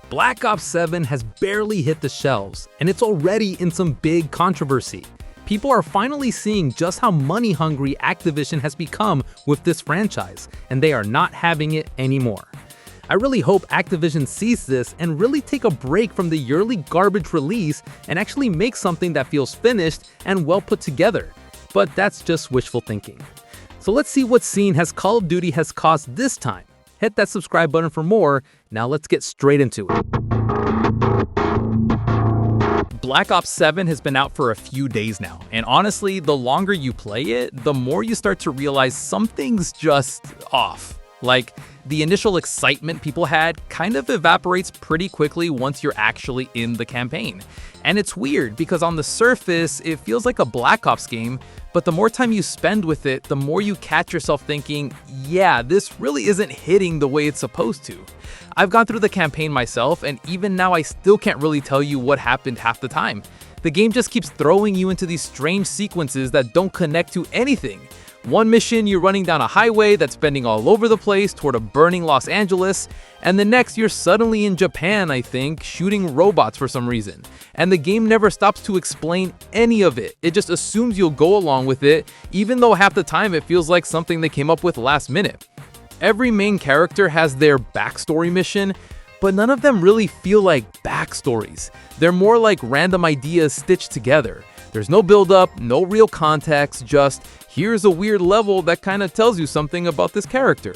Black Ops 7 has barely hit the shelves, and it's already in some big controversy. People are finally seeing just how money-hungry Activision has become with this franchise, and they are not having it anymore. I really hope Activision sees this and really take a break from the yearly garbage release and actually make something that feels finished and well put together. But that's just wishful thinking. So let's see what scene has Call of Duty has caused this time. Hit that subscribe button for more. Now let's get straight into it. Black Ops 7 has been out for a few days now, and honestly, the longer you play it, the more you start to realize something's just off. Like, the initial excitement people had kind of evaporates pretty quickly once you're actually in the campaign. And it's weird because on the surface, it feels like a Black Ops game, but the more time you spend with it, the more you catch yourself thinking, yeah, this really isn't hitting the way it's supposed to. I've gone through the campaign myself, and even now I still can't really tell you what happened half the time. The game just keeps throwing you into these strange sequences that don't connect to anything. One mission, you're running down a highway that's bending all over the place toward a burning Los Angeles, and the next you're suddenly in Japan, I think, shooting robots for some reason. And the game never stops to explain any of it. It just assumes you'll go along with it, even though half the time it feels like something they came up with last minute. Every main character has their backstory mission, but none of them really feel like backstories. They're more like random ideas stitched together. There's no build-up, no real context, just here's a weird level that kind of tells you something about this character.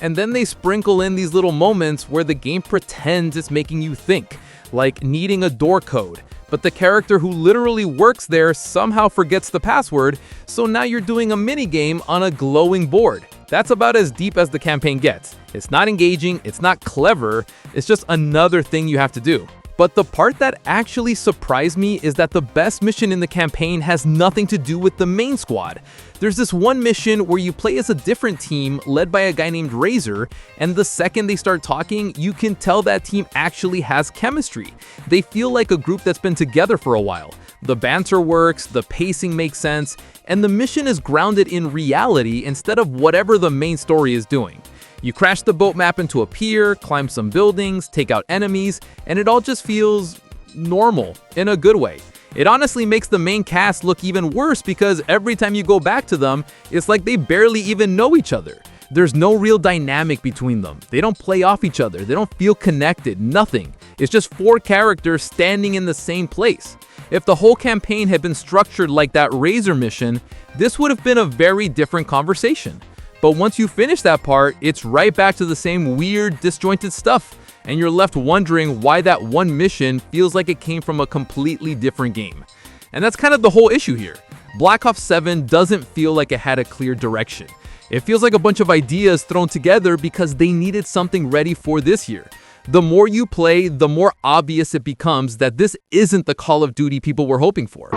And then they sprinkle in these little moments where the game pretends it's making you think, like needing a door code. But the character who literally works there somehow forgets the password, so now you're doing a minigame on a glowing board. That's about as deep as the campaign gets. It's not engaging, it's not clever, it's just another thing you have to do. But the part that actually surprised me is that the best mission in the campaign has nothing to do with the main squad. There's this one mission where you play as a different team led by a guy named Razor, and the second they start talking, you can tell that team actually has chemistry. They feel like a group that's been together for a while. The banter works, the pacing makes sense, and the mission is grounded in reality instead of whatever the main story is doing. You crash the boat map into a pier, climb some buildings, take out enemies, and it all just feels normal in a good way. It honestly makes the main cast look even worse because every time you go back to them, it's like they barely even know each other. There's no real dynamic between them. They don't play off each other. They don't feel connected. Nothing. It's just four characters standing in the same place. If the whole campaign had been structured like that Razor mission, this would have been a very different conversation. But once you finish that part, it's right back to the same weird, disjointed stuff, and you're left wondering why that one mission feels like it came from a completely different game. And that's kind of the whole issue here. Black Ops 7 doesn't feel like it had a clear direction. It feels like a bunch of ideas thrown together because they needed something ready for this year. The more you play, the more obvious it becomes that this isn't the Call of Duty people were hoping for.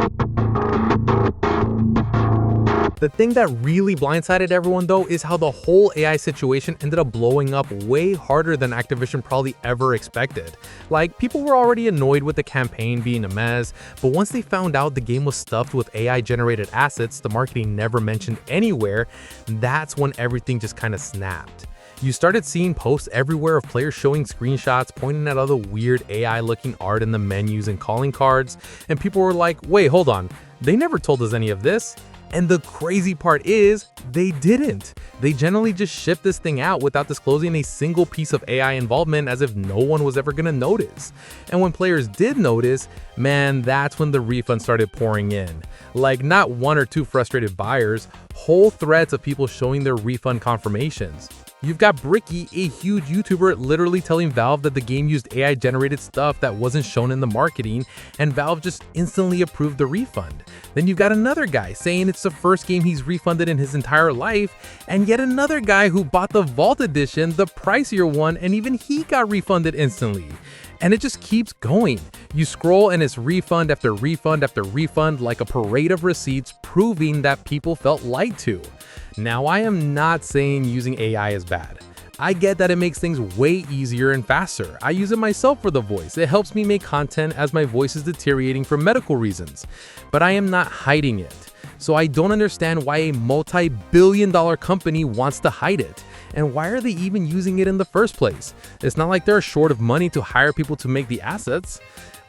The thing that really blindsided everyone though is how the whole AI situation ended up blowing up way harder than Activision probably ever expected. Like, people were already annoyed with the campaign being a mess, but once they found out the game was stuffed with AI generated assets the marketing never mentioned anywhere, that's when everything just kind of snapped. You started seeing posts everywhere of players showing screenshots, pointing at all the weird AI looking art in the menus and calling cards, and people were like, wait, hold on, they never told us any of this. And the crazy part is, they didn't. They generally just shipped this thing out without disclosing a single piece of AI involvement as if no one was ever gonna notice. And when players did notice, man, that's when the refund started pouring in. Like, not one or two frustrated buyers, whole threads of people showing their refund confirmations. You've got Bricky, a huge YouTuber, literally telling Valve that the game used AI-generated stuff that wasn't shown in the marketing, and Valve just instantly approved the refund. Then you've got another guy saying it's the first game he's refunded in his entire life, and yet another guy who bought the Vault Edition, the pricier one, and even he got refunded instantly. And it just keeps going. You scroll and it's refund after refund after refund, like a parade of receipts proving that people felt lied to. Now, I am not saying using AI is bad. I get that it makes things way easier and faster. I use it myself for the voice. It helps me make content as my voice is deteriorating for medical reasons. But I am not hiding it. So I don't understand why a multi-billion-dollar company wants to hide it. And why are they even using it in the first place? It's not like they're short of money to hire people to make the assets.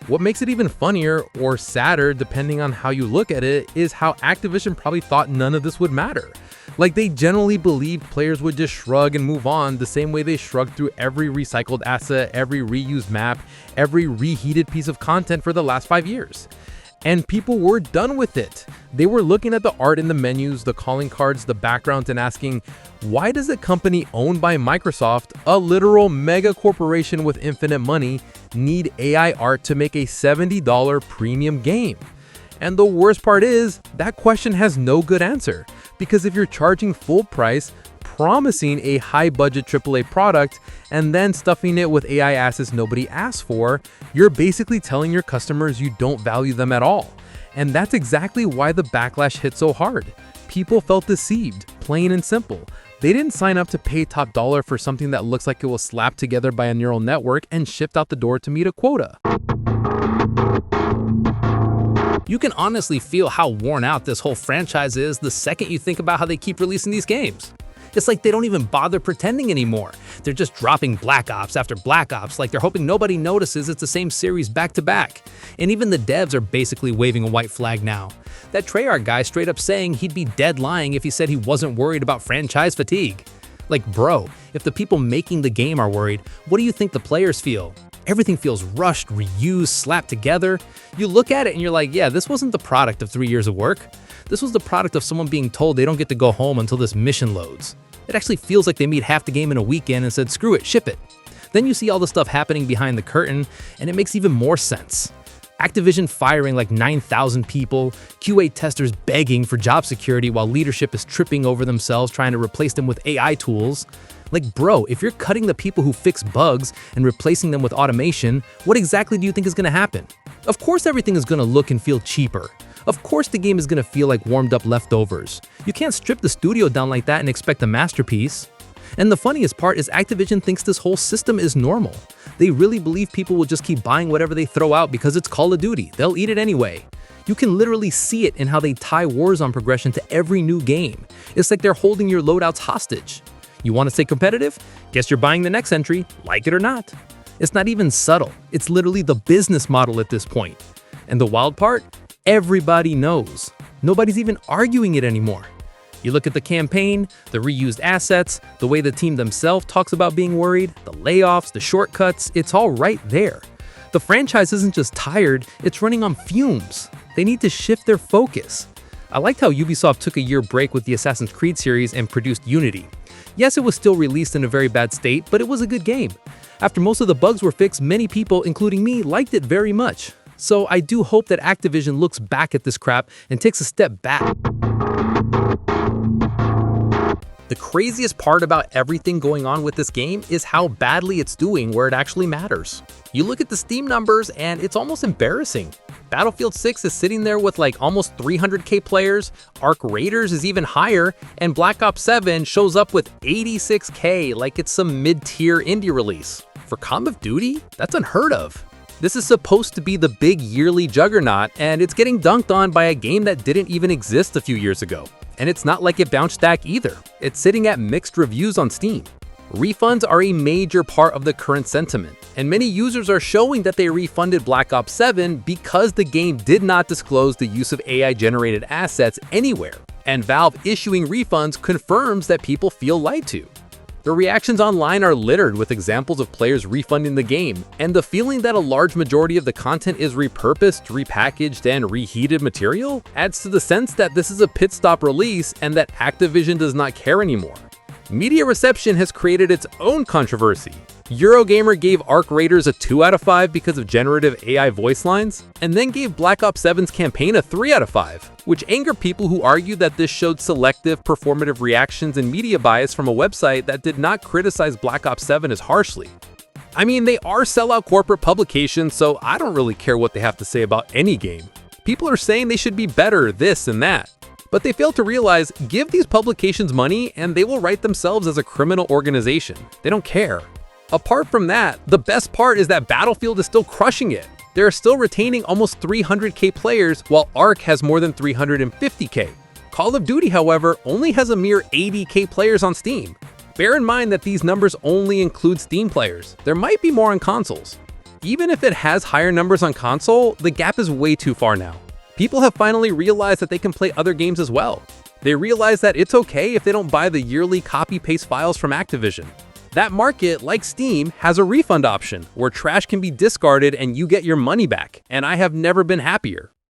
What makes it even funnier, or sadder depending on how you look at it, is how Activision probably thought none of this would matter. Like, they generally believed players would just shrug and move on the same way they shrugged through every recycled asset, every reused map, every reheated piece of content for the last 5 years. And people were done with it. They were looking at the art in the menus, the calling cards, the backgrounds, and asking, why does a company owned by Microsoft, a literal mega corporation with infinite money, need AI art to make a $70 premium game? And the worst part is, that question has no good answer. Because if you're charging full price, promising a high-budget AAA product, and then stuffing it with AI assets nobody asked for, you're basically telling your customers you don't value them at all. And that's exactly why the backlash hit so hard. People felt deceived, plain and simple. They didn't sign up to pay top dollar for something that looks like it was slapped together by a neural network and shipped out the door to meet a quota. You can honestly feel how worn out this whole franchise is the second you think about how they keep releasing these games. It's like they don't even bother pretending anymore. They're just dropping Black Ops after Black Ops like they're hoping nobody notices it's the same series back to back. And even the devs are basically waving a white flag now. That Treyarch guy straight up saying he'd be dead lying if he said he wasn't worried about franchise fatigue. Like, bro, if the people making the game are worried, what do you think the players feel? Everything feels rushed, reused, slapped together. You look at it and you're like, yeah, this wasn't the product of 3 years of work. This was the product of someone being told they don't get to go home until this mission loads. It actually feels like they made half the game in a weekend and said, screw it, ship it. Then you see all the stuff happening behind the curtain, and it makes even more sense. Activision firing like 9,000 people, QA testers begging for job security while leadership is tripping over themselves trying to replace them with AI tools. Like, bro, if you're cutting the people who fix bugs and replacing them with automation, what exactly do you think is going to happen? Of course everything is going to look and feel cheaper. Of course the game is going to feel like warmed up leftovers. You can't strip the studio down like that and expect a masterpiece. And the funniest part is Activision thinks this whole system is normal. They really believe people will just keep buying whatever they throw out because it's Call of Duty. They'll eat it anyway. You can literally see it in how they tie Warzone progression to every new game. It's like they're holding your loadouts hostage. You want to stay competitive? Guess you're buying the next entry, like it or not. It's not even subtle. It's literally the business model at this point. And the wild part? Everybody knows. Nobody's even arguing it anymore. You look at the campaign, the reused assets, the way the team themselves talks about being worried, the layoffs, the shortcuts, it's all right there. The franchise isn't just tired, it's running on fumes. They need to shift their focus. I liked how Ubisoft took a year break with the Assassin's Creed series and produced Unity. Yes, it was still released in a very bad state, but it was a good game. After most of the bugs were fixed, many people, including me, liked it very much. So I do hope that Activision looks back at this crap and takes a step back. The craziest part about everything going on with this game is how badly it's doing where it actually matters. You look at the Steam numbers and it's almost embarrassing. Battlefield 6 is sitting there with like almost 300k players, Arc Raiders is even higher, and Black Ops 7 shows up with 86k like it's some mid-tier indie release. For Call of Duty, that's unheard of. This is supposed to be the big yearly juggernaut, and it's getting dunked on by a game that didn't even exist a few years ago. And it's not like it bounced back either. It's sitting at mixed reviews on Steam. Refunds are a major part of the current sentiment, and many users are showing that they refunded Black Ops 7 because the game did not disclose the use of AI-generated assets anywhere, and Valve issuing refunds confirms that people feel lied to. The reactions online are littered with examples of players refunding the game, and the feeling that a large majority of the content is repurposed, repackaged, and reheated material adds to the sense that this is a pit stop release and that Activision does not care anymore. Media reception has created its own controversy. Eurogamer gave Arc Raiders a 2 out of 5 because of generative AI voice lines, and then gave Black Ops 7's campaign a 3 out of 5, which angered people who argued that this showed selective, performative reactions and media bias from a website that did not criticize Black Ops 7 as harshly. I mean, they are sellout corporate publications, so I don't really care what they have to say about any game. People are saying they should be better, this and that. But they fail to realize, give these publications money and they will write themselves as a criminal organization. They don't care. Apart from that, the best part is that Battlefield is still crushing it. They're still retaining almost 300k players, while Arc has more than 350k. Call of Duty, however, only has a mere 80k players on Steam. Bear in mind that these numbers only include Steam players. There might be more on consoles. Even if it has higher numbers on console, the gap is way too far now. People have finally realized that they can play other games as well. They realize that it's okay if they don't buy the yearly copy-paste files from Activision. That market, like Steam, has a refund option where trash can be discarded and you get your money back, and I have never been happier.